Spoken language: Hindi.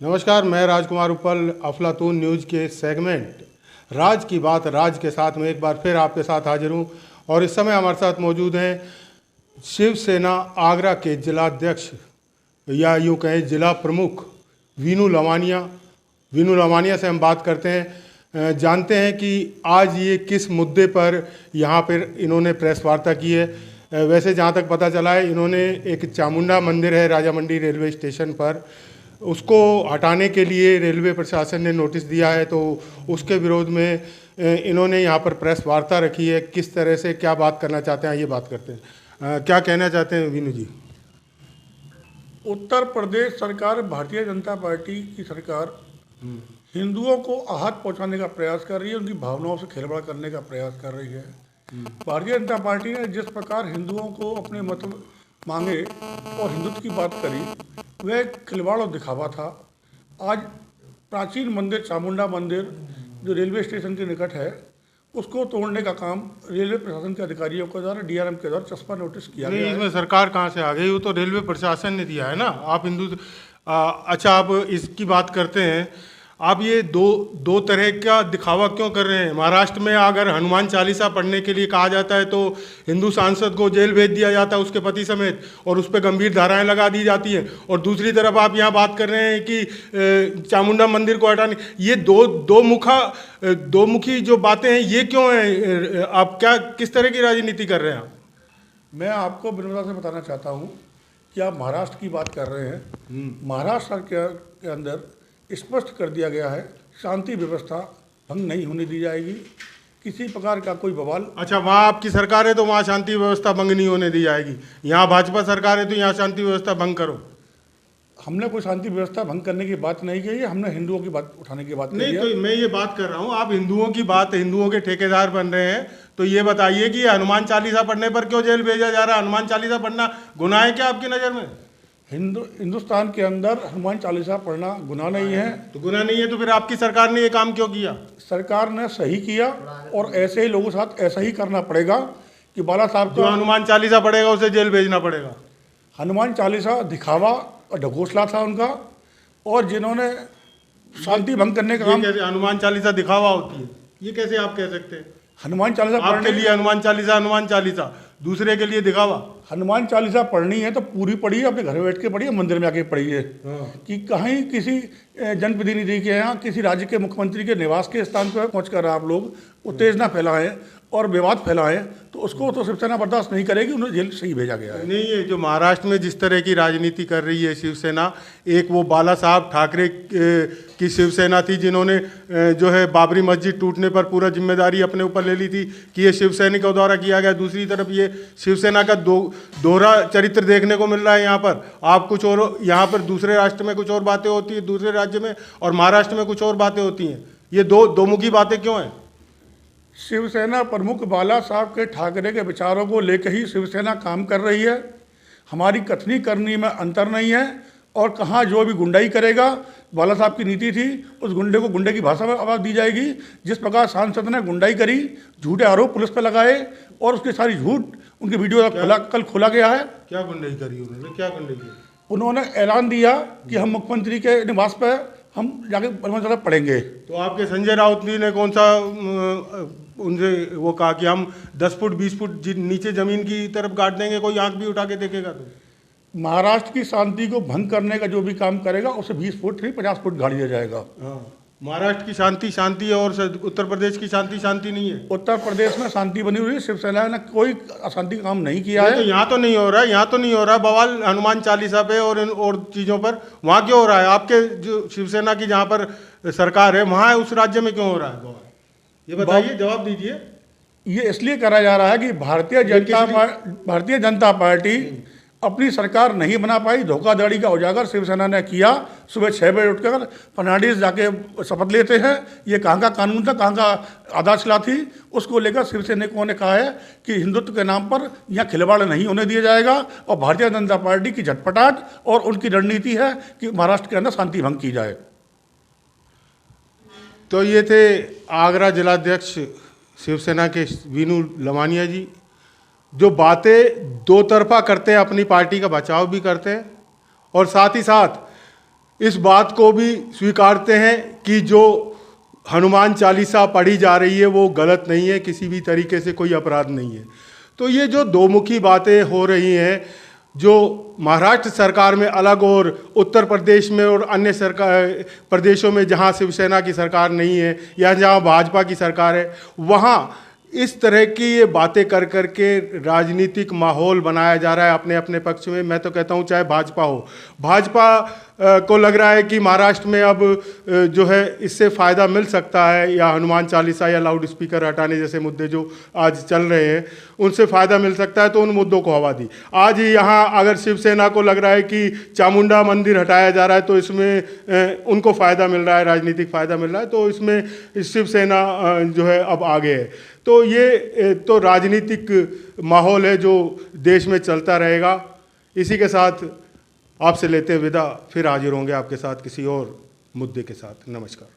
नमस्कार, मैं राजकुमार उपल अफलातून न्यूज़ के सेगमेंट राज की बात राज के साथ में एक बार फिर आपके साथ हाजिर हूँ। और इस समय हमारे साथ मौजूद हैं शिवसेना आगरा के जिलाध्यक्ष या यूँ कहें जिला प्रमुख वीनू लवानिया। वीनू लवानिया से हम बात करते हैं, जानते हैं कि आज ये किस मुद्दे पर यहाँ पर इन्होंने प्रेस वार्ता की है। वैसे जहाँ तक पता चला है, इन्होंने एक चामुंडा मंदिर है राजामंडी रेलवे स्टेशन पर, उसको हटाने के लिए रेलवे प्रशासन ने नोटिस दिया है, तो उसके विरोध में इन्होंने यहाँ पर प्रेस वार्ता रखी है। किस तरह से क्या बात करना चाहते हैं ये बात करते हैं। क्या कहना चाहते हैं वीनू जी? उत्तर प्रदेश सरकार, भारतीय जनता पार्टी की सरकार हिंदुओं को आहत पहुंचाने का प्रयास कर रही है, उनकी भावनाओं से खिलवाड़ करने का प्रयास कर रही है। भारतीय जनता पार्टी ने जिस प्रकार हिंदुओं को अपने मत मांगे और हिंदुत्व की बात करी, वह खिलवाड़ और दिखावा था। आज प्राचीन मंदिर चामुंडा मंदिर जो रेलवे स्टेशन के निकट है, उसको तोड़ने का काम रेलवे प्रशासन के अधिकारियों के द्वारा, डीआरएम के द्वारा चस्पा नोटिस किया गया है। इसमें सरकार कहाँ से आ गई? वो तो रेलवे प्रशासन ने दिया है ना। आप अच्छा, आप इसकी बात करते हैं। आप ये दो तरह का दिखावा क्यों कर रहे हैं? महाराष्ट्र में अगर हनुमान चालीसा पढ़ने के लिए कहा जाता है तो हिंदू सांसद को जेल भेज दिया जाता है, उसके पति समेत, और उस पर गंभीर धाराएं लगा दी जाती हैं। और दूसरी तरफ आप यहाँ बात कर रहे हैं कि चामुंडा मंदिर को हटाने। ये दो मुखी जो बातें हैं, ये क्यों हैं? आप किस तरह की राजनीति कर रहे हैं आप? मैं आपको विनम्रता से बताना चाहता हूँ कि आप महाराष्ट्र की बात कर रहे हैं। महाराष्ट्र के अंदर स्पष्ट कर दिया गया है, शांति व्यवस्था भंग नहीं होने दी जाएगी, किसी प्रकार का कोई बवाल। अच्छा, वहाँ आपकी सरकार है तो वहाँ शांति व्यवस्था भंग नहीं होने दी जाएगी। यहाँ भाजपा सरकार है तो यहाँ शांति व्यवस्था भंग करो। हमने कोई शांति व्यवस्था भंग करने की बात नहीं की है, हमने हिंदुओं की बात उठाने की बात नहीं, तो मैं ये बात कर रहा हूँ, आप हिंदुओं की बात, हिंदुओं के ठेकेदार बन रहे हैं, तो ये बताइए कि हनुमान चालीसा पढ़ने पर क्यों जेल भेजा जा रहा है? हनुमान चालीसा पढ़ना गुनाह है क्या आपकी नज़र में? हिंदुस्तान के अंदर हनुमान चालीसा पढ़ना गुनाह नहीं है। तो गुनाह नहीं है तो फिर आपकी सरकार ने ये काम क्यों किया? सरकार ने सही किया और ऐसे ही लोगों के साथ ऐसा ही करना पड़ेगा कि बाला साहब जो हनुमान चालीसा पढ़ेगा उसे जेल भेजना पड़ेगा। हनुमान चालीसा दिखावा और ढकोसला था उनका, और जिन्होंने शांति भंग करने का काम। हनुमान चालीसा दिखावा होती है, ये कैसे आप कह सकते हैं? हनुमान चालीसा आपके लिए हनुमान चालीसा, दूसरे के लिए दिखावा। हनुमान चालीसा पढ़नी है तो पूरी पढ़िए, अपने घर में बैठ के पढ़िए, मंदिर में आके पढ़िए। कि कहीं किसी जनप्रतिनिधि के यहाँ, किसी राज्य के मुख्यमंत्री के निवास के स्थान पर पहुंचकर आप लोग उत्तेजना फैलाएं और विवाद फैलाएं, तो उसको तो शिवसेना बर्दाश्त नहीं करेगी। उन्हें जेल सही भेजा गया है। नहीं, ये जो महाराष्ट्र में जिस तरह की राजनीति कर रही है शिवसेना, एक वो बाला साहब ठाकरे की शिवसेना थी जिन्होंने जो है बाबरी मस्जिद टूटने पर पूरा जिम्मेदारी अपने ऊपर ले ली थी कि ये शिवसैनिकों द्वारा किया गया। दूसरी तरफ ये शिवसेना का दोहरा चरित्र देखने को मिल रहा है। यहाँ पर आप कुछ और, यहाँ पर दूसरे राष्ट्र में कुछ और बातें होती है, दूसरे राज्य में, और महाराष्ट्र में कुछ और बातें होती हैं। ये दो मुखी बातें क्यों हैं? शिवसेना प्रमुख बाला साहब के ठाकरे के विचारों को लेकर ही शिवसेना काम कर रही है। हमारी कथनी करनी में अंतर नहीं है। और कहाँ जो भी गुंडाई करेगा, बाला साहब की नीति थी, उस गुंडे को गुंडे की भाषा में आवाज़ दी जाएगी। जिस प्रकार सांसद ने गुंडाई करी, झूठे आरोप पुलिस पर लगाए, और उसकी सारी झूठ उनकी वीडियो कल खोला गया है। क्या गुंडाई करी उन्होंने? क्या गुंडाई की? उन्होंने ऐलान दिया कि हम मुख्यमंत्री के निवास पर हम जाके हनुमान चालीसा पढ़ेंगे। तो आपके संजय राउत जी ने कौन सा उनसे वो कहा कि हम 10 फुट 20 फुट नीचे जमीन की तरफ गाड़ देंगे, कोई आंख भी उठा के देखेगा? तो महाराष्ट्र की शांति को भंग करने का जो भी काम करेगा उसे 20 फुट नहीं 50 फुट गाड़ दिया जाएगा। हाँ, महाराष्ट्र की शांति है और उत्तर प्रदेश की शांति नहीं है। उत्तर प्रदेश में शांति बनी हुई है। शिवसेना ने कोई अशांति का काम नहीं किया है। तो यहाँ तो नहीं हो रहा है बवाल हनुमान चालीसा पे और चीज़ों पर। वहाँ क्यों हो रहा है? आपके जो शिवसेना की जहाँ पर सरकार है, वहाँ उस राज्य में क्यों हो रहा है बवाल? ये बताइए, जवाब दीजिए। ये इसलिए करा जा रहा है कि भारतीय जनता पार्टी अपनी सरकार नहीं बना पाई। धोखाधड़ी का उजागर शिवसेना ने किया। सुबह 6 बजे उठकर फर्नांडीज जाके शपथ लेते हैं। ये कहाँ का कानून था, कहाँ का आधारशिला थी, उसको लेकर शिवसैनिकों ने कहा है कि हिंदुत्व के नाम पर यहाँ खिलवाड़ नहीं होने दिया जाएगा। और भारतीय जनता पार्टी की झटपटाहट और उनकी रणनीति है कि महाराष्ट्र के अंदर शांति भंग की जाए। तो ये थे आगरा जिलाध्यक्ष शिवसेना के वीनू लवानिया जी, जो बातें दो तरफा करते हैं, अपनी पार्टी का बचाव भी करते हैं और साथ ही साथ इस बात को भी स्वीकारते हैं कि जो हनुमान चालीसा पढ़ी जा रही है वो गलत नहीं है, किसी भी तरीके से कोई अपराध नहीं है। तो ये जो दोमुखी बातें हो रही हैं, जो महाराष्ट्र सरकार में अलग और उत्तर प्रदेश में और अन्य सरकार प्रदेशों में जहाँ शिवसेना की सरकार नहीं है या जहाँ भाजपा की सरकार है, वहाँ इस तरह की ये बातें कर कर के राजनीतिक माहौल बनाया जा रहा है अपने अपने पक्ष में। मैं तो कहता हूँ चाहे भाजपा हो, भाजपा को लग रहा है कि महाराष्ट्र में अब जो है इससे फ़ायदा मिल सकता है, या हनुमान चालीसा या लाउड स्पीकर हटाने जैसे मुद्दे जो आज चल रहे हैं उनसे फ़ायदा मिल सकता है, तो उन मुद्दों को हवा दी। आज ही यहाँ अगर शिवसेना को लग रहा है कि चामुंडा मंदिर हटाया जा रहा है तो इसमें उनको फ़ायदा मिल रहा है, राजनीतिक फ़ायदा मिल रहा है, तो इसमें शिवसेना जो है अब आगे है। तो ये तो राजनीतिक माहौल है जो देश में चलता रहेगा। इसी के साथ आपसे लेते विदा, फिर हाजिर होंगे आपके साथ किसी और मुद्दे के साथ। नमस्कार।